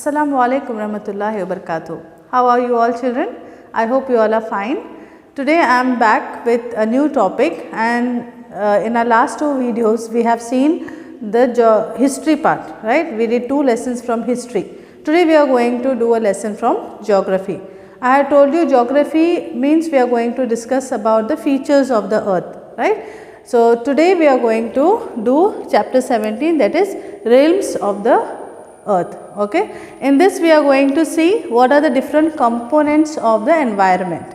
Assalamu alaikum rahmatullahi wa barakatuh. How are you all children? I hope you all are fine. Today I am back with a new topic, and in our last two videos we have seen the history part, right? We did two lessons from history. Today we are going to do a lesson from geography. I had told you geography means we are going to discuss about the features of the earth, right? So today we are going to do chapter 17, that is realms of the earth. Okay. In this we are going to see what are the different components of the environment.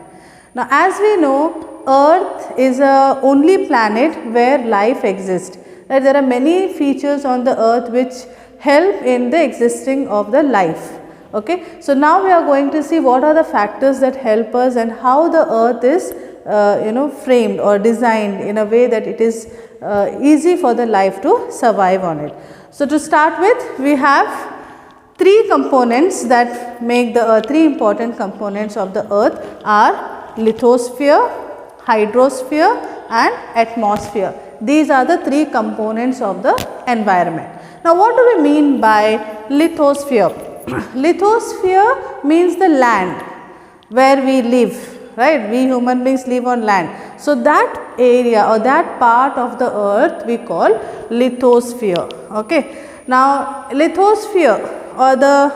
Now as we know, earth is a only planet where life exists. Right? There are many features on the earth which help in the existing of the life. Okay. So now we are going to see what are the factors that help us and how the earth is framed or designed in a way that it is easy for the life to survive on it. So to start with, we have three components that make the earth. Three important components of the earth are lithosphere, hydrosphere and atmosphere. These are the three components of the environment. Now what do we mean by lithosphere? Lithosphere means the land where we live. Right, we human beings live on land. So that area or that part of the earth we call lithosphere. Okay. Now lithosphere or the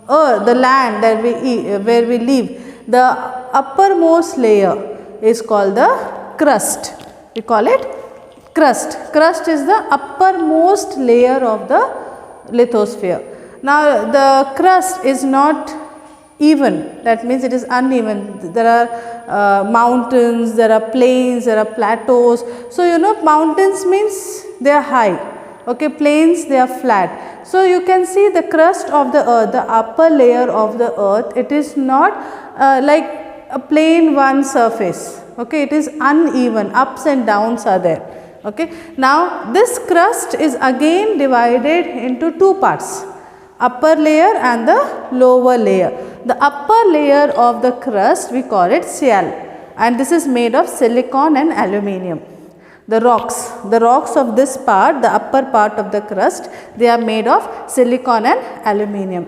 earth, the land that where we live, the uppermost layer is called the crust. We call it crust. Crust is the uppermost layer of the lithosphere. Now the crust is not even, that means it is uneven. There are mountains, there are plains, there are plateaus. So you know, mountains means they are high, okay, plains they are flat. So you can see the crust of the earth, the upper layer of the earth, it is not like a plain one surface, okay, it is uneven, ups and downs are there. Okay. Now this crust is again divided into two parts, upper layer and the lower layer. The upper layer of the crust we call it shell, and this is made of silicon and aluminium. The rocks of this part, the upper part of the crust, they are made of silicon and aluminium.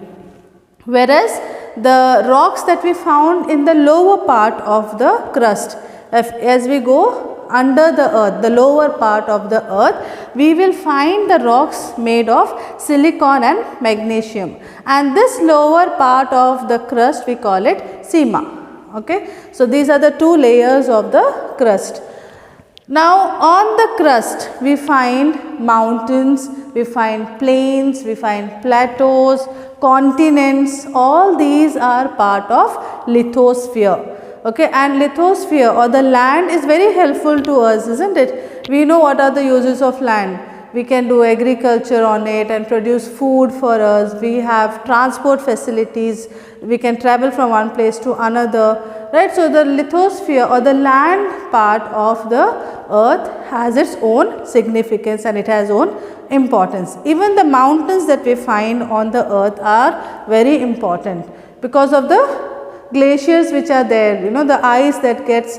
Whereas the rocks that we found in the lower part of the crust, as we go under the earth, the lower part of the earth, we will find the rocks made of silicon and magnesium, and this lower part of the crust we call it sima. Okay. So these are the two layers of the crust. Now on the crust we find mountains, we find plains, we find plateaus, continents, all these are part of lithosphere. Okay, and lithosphere or the land is very helpful to us, isn't it? We know what are the uses of land. We can do agriculture on it and produce food for us. We have transport facilities. We can travel from one place to another, right? So the lithosphere or the land part of the earth has its own significance and it has own importance. Even the mountains that we find on the earth are very important because of the glaciers which are there, you know, the ice that gets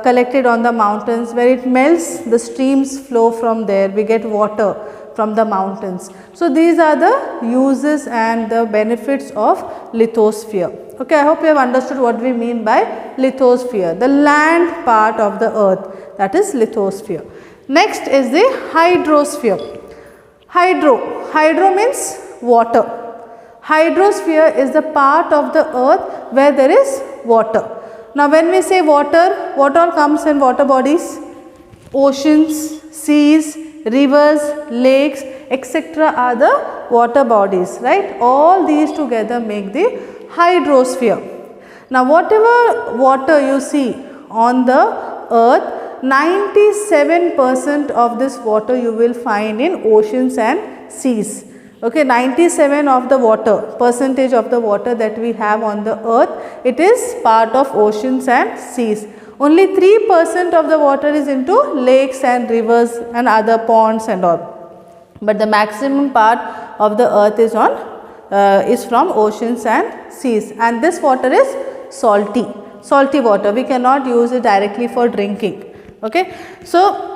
collected on the mountains, where it melts, the streams flow from there, we get water from the mountains. So these are the uses and the benefits of lithosphere. Okay, I hope you have understood what we mean by lithosphere, the land part of the earth, that is lithosphere. Next is the hydrosphere. Hydro means water. Hydrosphere is the part of the earth where there is water. Now when we say water, what all comes in water bodies? Oceans, seas, rivers, lakes, etc. are the water bodies, right? All these together make the hydrosphere. Now whatever water you see on the earth, 97% of this water you will find in oceans and seas. Okay, 97 of the percentage of the water that we have on the earth, it is part of oceans and seas. Only 3% of the water is into lakes and rivers and other ponds and all. But the maximum part of the earth is from oceans and seas, and this water is salty water. We cannot use it directly for drinking. Okay, so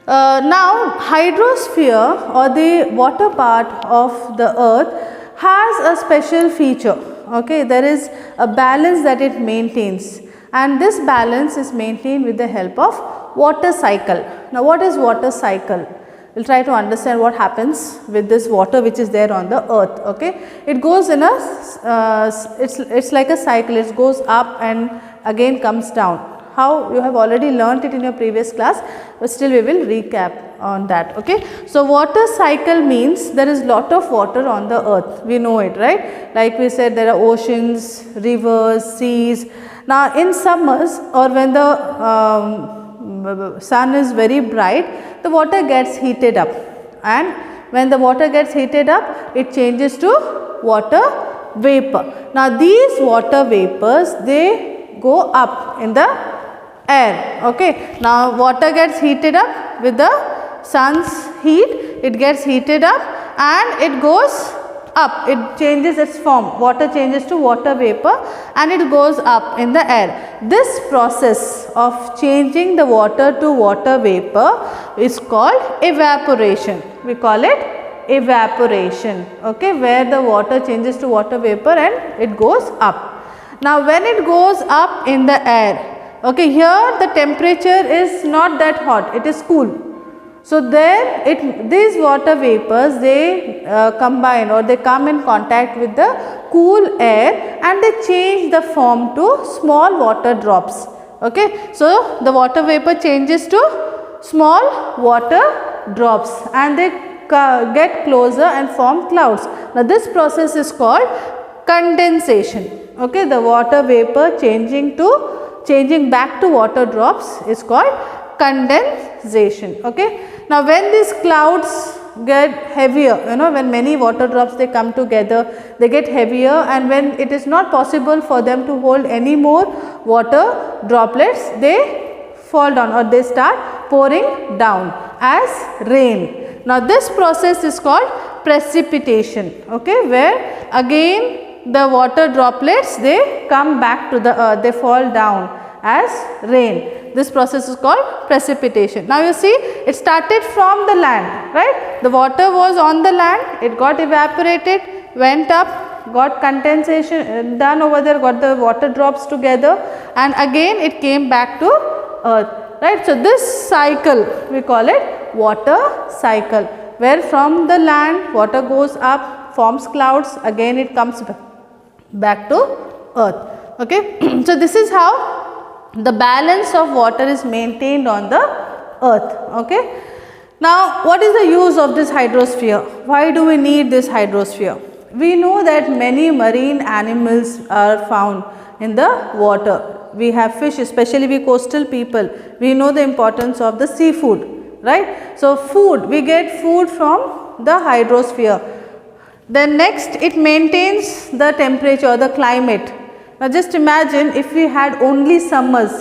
now hydrosphere or the water part of the earth has a special feature. Okay, there is a balance that it maintains, and this balance is maintained with the help of water cycle. Now, what is water cycle? We'll try to understand what happens with this water which is there on the earth. Okay, it goes in a it's like a cycle. It goes up and again comes down. How you have already learnt it in your previous class, but still we will recap on that. Okay, so water cycle means there is lot of water on the earth. We know it, right? Like we said, there are oceans, rivers, seas. Now, in summers or when the sun is very bright, the water gets heated up, and when the water gets heated up, it changes to water vapor. Now, these water vapors, they go up in the air. Okay. Now, water gets heated up with the sun's heat, it gets heated up and it goes up, it changes its form, water changes to water vapor and it goes up in the air. This process of changing the water to water vapor is called evaporation. We call it evaporation, okay, where the water changes to water vapor and it goes up. Now, when it goes up in the air, okay, here the temperature is not that hot, it is cool. So, there these water vapors, they combine or they come in contact with the cool air and they change the form to small water drops. Okay. So, the water vapor changes to small water drops and they get closer and form clouds. Now, this process is called condensation. Okay. The water vapor changing back to water drops is called condensation. Okay. Now, when these clouds get heavier, when many water drops they come together, they get heavier, and when it is not possible for them to hold any more water droplets, they fall down or they start pouring down as rain. Now, this process is called precipitation, okay, where again the water droplets, they come back to the earth, they fall down as rain. This process is called precipitation. Now, you see, it started from the land, right? The water was on the land, it got evaporated, went up, got condensation done over there, got the water drops together, and again it came back to earth, right? So, this cycle we call it water cycle, where from the land water goes up, forms clouds, again it comes back to earth. Okay. So, this is how the balance of water is maintained on the earth. Okay. Now, what is the use of this hydrosphere? Why do we need this hydrosphere? We know that many marine animals are found in the water. We have fish, especially we coastal people. We know the importance of the seafood, right? So, food, we get food from the hydrosphere. Then next, it maintains the temperature, the climate. Now, just imagine if we had only summers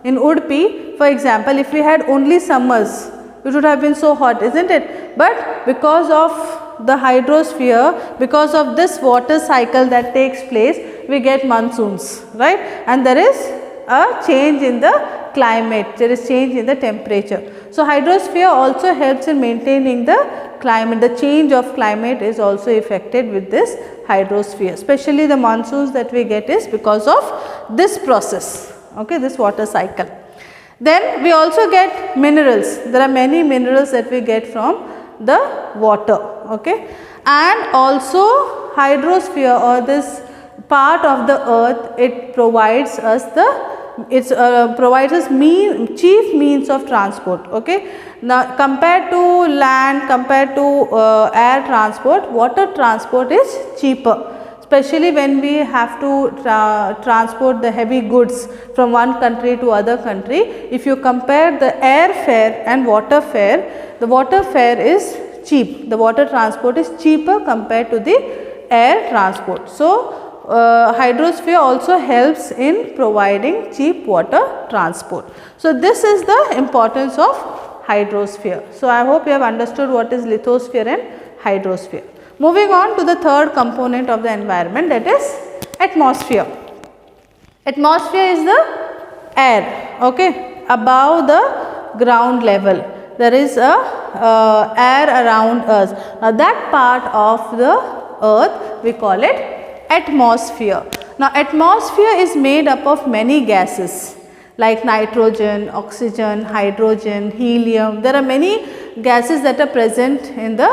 in Udupi, for example, if we had only summers, it would have been so hot, isn't it? But because of the hydrosphere, because of this water cycle that takes place, we get monsoons, right? And there is a change in the climate, there is change in the temperature. So, hydrosphere also helps in maintaining the climate, the change of climate is also affected with this hydrosphere, especially the monsoons that we get is because of this process, okay, this water cycle. Then we also get minerals, there are many minerals that we get from the water, okay, and also hydrosphere or this part of the earth, it provides us chief means of transport. Okay. Now, compared to land, compared to air transport, water transport is cheaper, especially when we have to transport the heavy goods from one country to other country. If you compare the air fare and water fare, the water fare is cheap, the water transport is cheaper compared to the air transport. So, hydrosphere also helps in providing cheap water transport. So, this is the importance of hydrosphere. So, I hope you have understood what is lithosphere and hydrosphere. Moving on to the third component of the environment, that is atmosphere. Atmosphere is the air, okay, above the ground level. There is a air around us. Now, that part of the earth, we call it atmosphere. Now atmosphere is made up of many gases like nitrogen, oxygen, hydrogen, helium. There are many gases that are present in the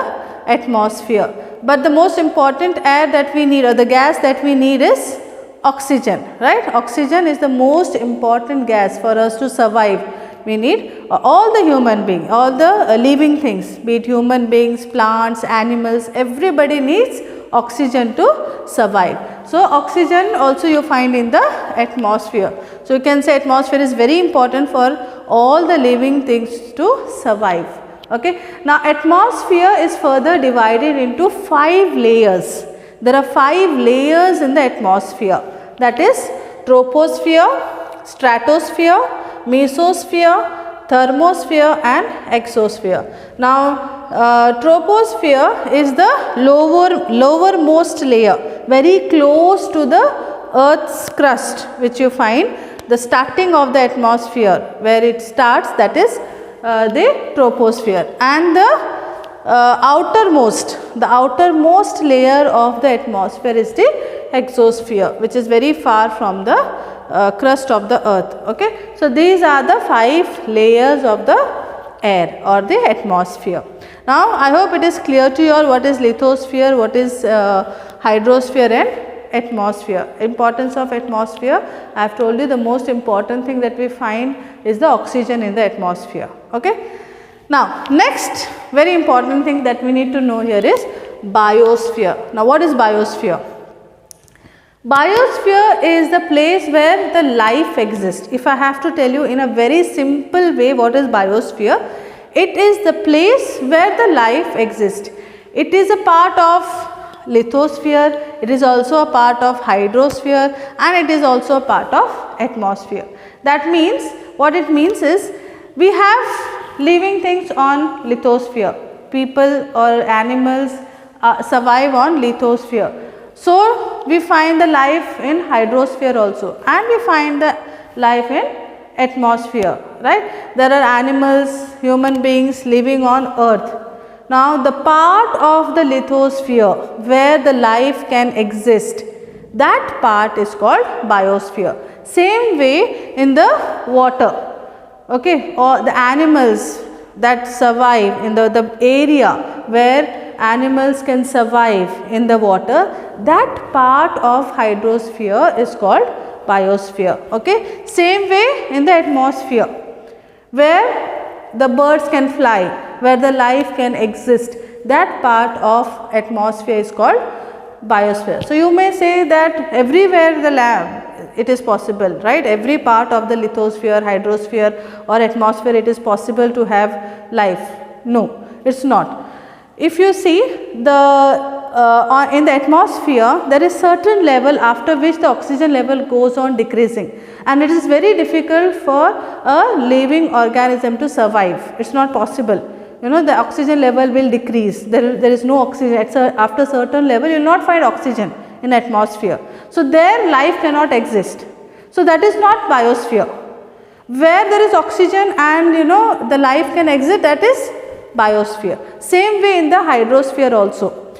atmosphere, but the most important air that we need, or the gas that we need, is oxygen, right? Oxygen is the most important gas for us to survive. We need all the human beings, all the living things, be it human beings, plants, animals, everybody needs oxygen to survive. So oxygen also you find in the atmosphere. So you can say atmosphere is very important for all the living things to survive. Okay. Now atmosphere is further divided into 5 layers. There are 5 layers in the atmosphere, that is troposphere, stratosphere, mesosphere, thermosphere and exosphere. Now troposphere is the lowermost layer, very close to the earth's crust, which you find the starting of the atmosphere, where it starts, that is the troposphere, and the outermost layer of the atmosphere is the exosphere, which is very far from the crust of the earth. Okay. So these are the 5 layers of the air or the atmosphere. Now I hope it is clear to you all what is lithosphere, what is hydrosphere and atmosphere. Importance of atmosphere, I have told you the most important thing that we find is the oxygen in the atmosphere. Okay. Now next very important thing that we need to know here is biosphere. Now what is biosphere? Biosphere is the place where the life exists. If I have to tell you in a very simple way what is biosphere, it is the place where the life exists. It is a part of lithosphere, it is also a part of hydrosphere, and it is also a part of atmosphere. That means, what it means is, we have living things on lithosphere. People or animals survive on lithosphere. So we find the life in hydrosphere also, and we find the life in atmosphere, right? There are animals, human beings living on earth. Now the part of the lithosphere where the life can exist, that part is called biosphere. Same way in the water, okay, or the animals that survive in the area where animals can survive in the water, that part of hydrosphere is called biosphere. Okay. Same way in the atmosphere where the birds can fly, where the life can exist, that part of atmosphere is called biosphere. So you may say that everywhere it is possible, right? Every part of the lithosphere, hydrosphere or atmosphere, it is possible to have life. No, it is not. If you see in the atmosphere, there is certain level after which the oxygen level goes on decreasing, and it is very difficult for a living organism to survive. It is not possible. You know, the oxygen level will decrease. There is no oxygen. After certain level, you will not find oxygen in atmosphere. So there life cannot exist. So that is not biosphere. Where there is oxygen and the life can exist, that is biosphere. Same way in the hydrosphere also.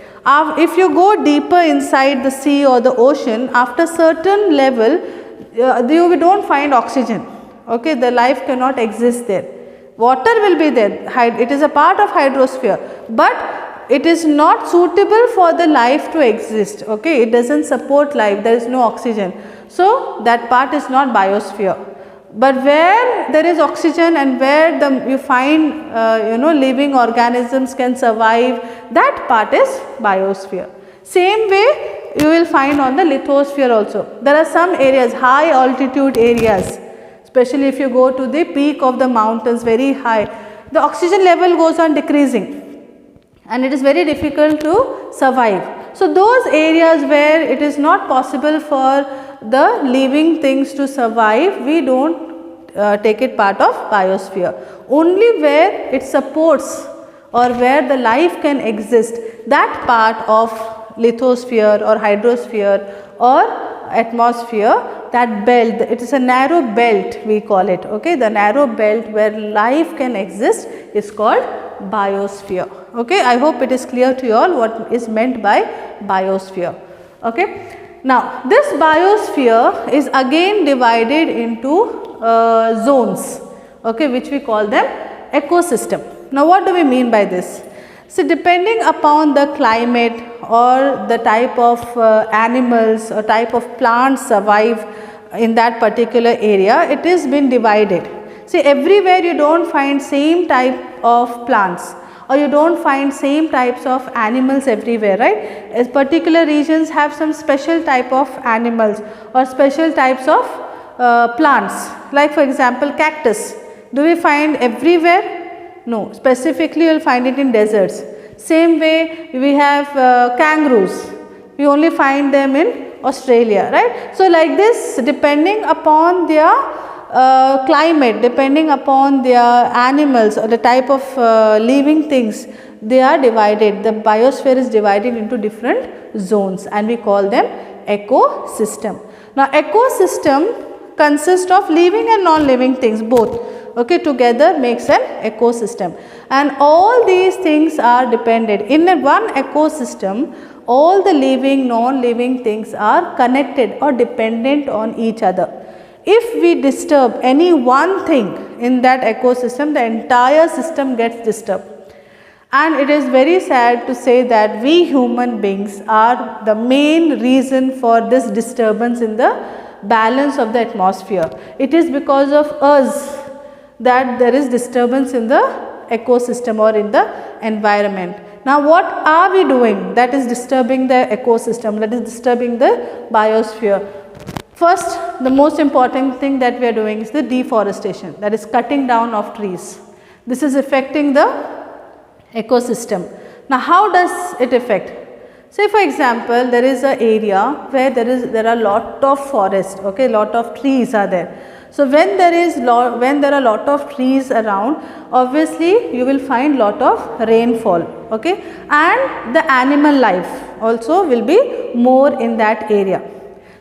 If you go deeper inside the sea or the ocean, after certain level you do not find oxygen. Okay, the life cannot exist there. Water will be there. It is a part of hydrosphere, but it is not suitable for the life to exist. Okay, it does not support life. There is no oxygen. So that part is not biosphere. But where there is oxygen and where you find living organisms can survive, that part is biosphere. Same way you will find on the lithosphere also. There are some areas, high altitude areas, especially if you go to the peak of the mountains, very high, the oxygen level goes on decreasing and it is very difficult to survive. So those areas where it is not possible for the living things to survive, we do not take it part of biosphere. Only where it supports or where the life can exist, that part of lithosphere or hydrosphere or atmosphere, that belt, it is a narrow belt we call it. Okay, the narrow belt where life can exist is called biosphere. Okay, I hope it is clear to you all what is meant by biosphere. Okay. Now, this biosphere is again divided into zones, okay, which we call them ecosystem. Now, what do we mean by this? So, depending upon the climate or the type of animals or type of plants survive in that particular area, it is been divided. See, everywhere you do not find same type of plants, or you do not find same types of animals everywhere, right? As particular regions have some special type of animals or special types of plants, like for example cactus. Do we find everywhere? No, specifically you will find it in deserts. Same way we have kangaroos, we only find them in Australia, right? So, like this, depending upon their climate, depending upon their animals or the type of living things, they are divided. The biosphere is divided into different zones and we call them ecosystem. Now, ecosystem consists of living and non-living things both. Okay, together makes an ecosystem, and all these things are dependent. In one ecosystem, all the living, non-living things are connected or dependent on each other. If we disturb any one thing in that ecosystem, the entire system gets disturbed. And it is very sad to say that we human beings are the main reason for this disturbance in the balance of the atmosphere. It is because of us that there is disturbance in the ecosystem or in the environment. Now, what are we doing that is disturbing the ecosystem, that is disturbing the biosphere? First, the most important thing that we are doing is the deforestation, that is cutting down of trees. This is affecting the ecosystem. Now, how does it affect? Say for example, there is an area where there are lot of forest, okay, lot of trees are there. So, when there are lot of trees around, obviously you will find lot of rainfall, okay, and the animal life also will be more in that area.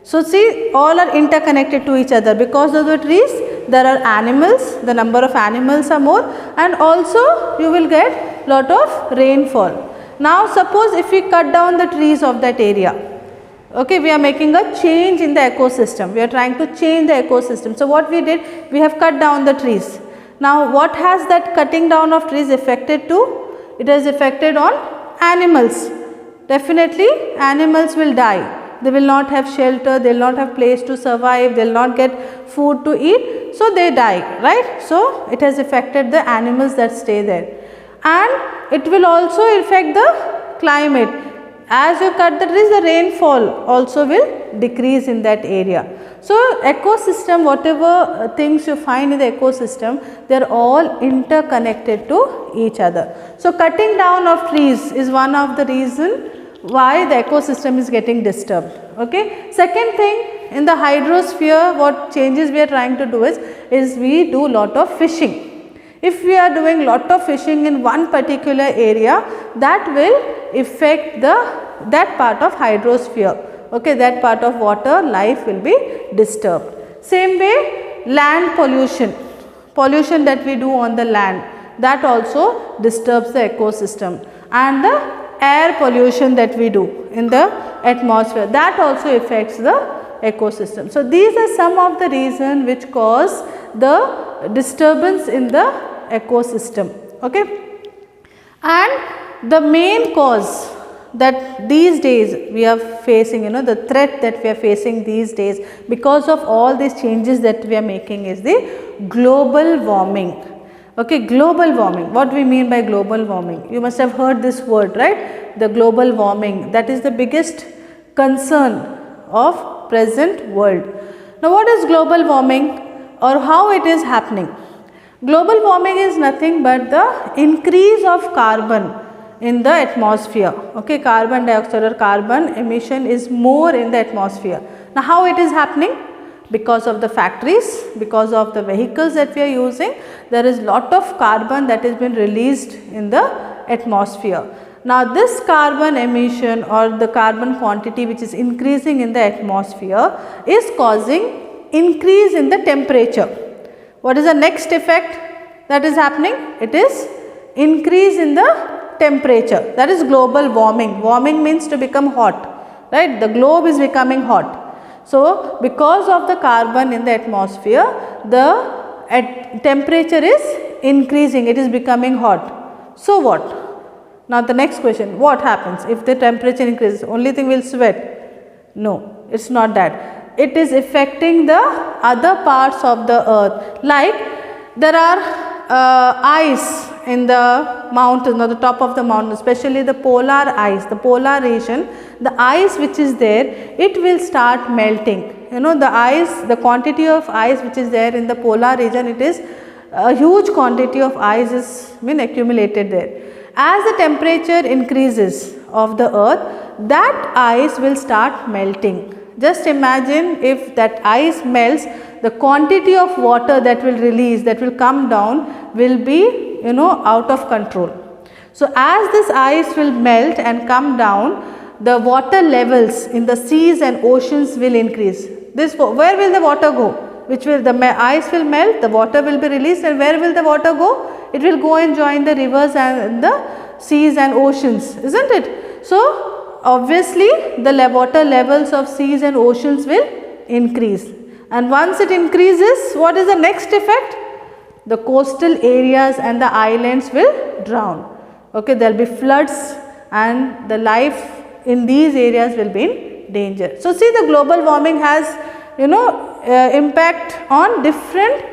So, see, all are interconnected to each other. Because of the trees there are animals, the number of animals are more, and also you will get lot of rainfall. Now, suppose if we cut down the trees of that area, okay, we are making a change in the ecosystem, we are trying to change the ecosystem. So, what we did, we have cut down the trees. Now, what has that cutting down of trees affected to? It has affected on animals. Definitely animals will die. They will not have shelter, they will not have place to survive, they will not get food to eat. So, they die, right. So, it has affected the animals that stay there, and it will also affect the climate. As you cut the trees, the rainfall also will decrease in that area. So, ecosystem, whatever things you find in the ecosystem, they are all interconnected to each other. So, cutting down of trees is one of the reason why the ecosystem is getting disturbed. Okay. Second thing, in the hydrosphere, what changes we are trying to do is we do lot of fishing. If we are doing lot of fishing in one particular area, that will affect that part of hydrosphere, okay, that part of water life will be disturbed. Same way, land pollution that we do on the land, that also disturbs the ecosystem, and the air pollution that we do in the atmosphere, that also affects the ecosystem. So, these are some of the reasons which cause the disturbance in the ecosystem, okay. And the main cause that these days we are facing, the threat that we are facing these days because of all these changes that we are making is the global warming. Okay, global warming. What do we mean by global warming? You must have heard this word, right? The global warming, that is the biggest concern of present world. Now, what is global warming or how it is happening? Global warming is nothing but the increase of carbon in the atmosphere. Okay, carbon dioxide or carbon emission is more in the atmosphere. Now, how it is happening? Because of the factories, because of the vehicles that we are using, there is lot of carbon that has been released in the atmosphere. Now, this carbon emission or the carbon quantity which is increasing in the atmosphere is causing increase in the temperature. What is the next effect that is happening? It is increase in the temperature, that is global warming. Warming means to become hot, right? The globe is becoming hot. So, because of the carbon in the atmosphere, the temperature is increasing, it is becoming hot. So, what? Now, the next question, what happens if the temperature increases? Only thing will sweat? No, it is not that. It is affecting the other parts of the earth, like there are ice in the mountain or the top of the mountain, especially the polar ice, the polar region, the ice which is there, it will start melting. You know, the ice, the quantity of ice which is there in the polar region, it is a huge quantity of ice is been accumulated there. As the temperature increases of the earth, that ice will start melting. Just imagine if that ice melts, the quantity of water that will release, that will come down, will be, you know, out of control. So, as this ice will melt and come down, the water levels in the seas and oceans will increase. This, where will the water go? Which will, the ice will melt, the water will be released, and where will the water go? It will go and join the rivers and the seas and oceans, isn't it? So, obviously the water levels of seas and oceans will increase, and once it increases, what is the next effect? The coastal areas and the islands will drown. Okay, there will be floods and the life in these areas will be in danger. So, see, the global warming has, you know, impact on different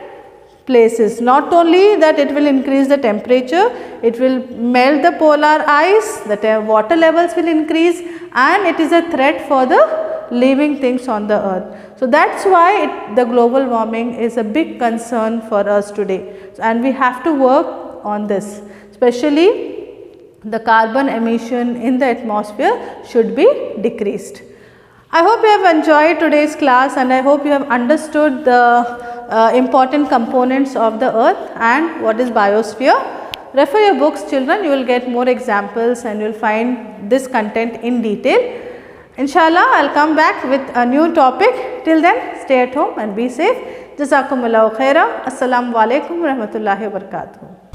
places. Not only that it will increase the temperature, it will melt the polar ice, the water levels will increase, and it is a threat for the living things on the earth. So, that is why the global warming is a big concern for us today, and we have to work on this, especially the carbon emission in the atmosphere should be decreased. I hope you have enjoyed today's class, and I hope you have understood the important components of the earth and what is biosphere. Refer your books, children, you will get more examples and you will find this content in detail. Inshallah, I will come back with a new topic. Till then, stay at home and be safe. Jazakumullahu khaira. Assalamu alaikum wa rahmatullahi wa barakatuh.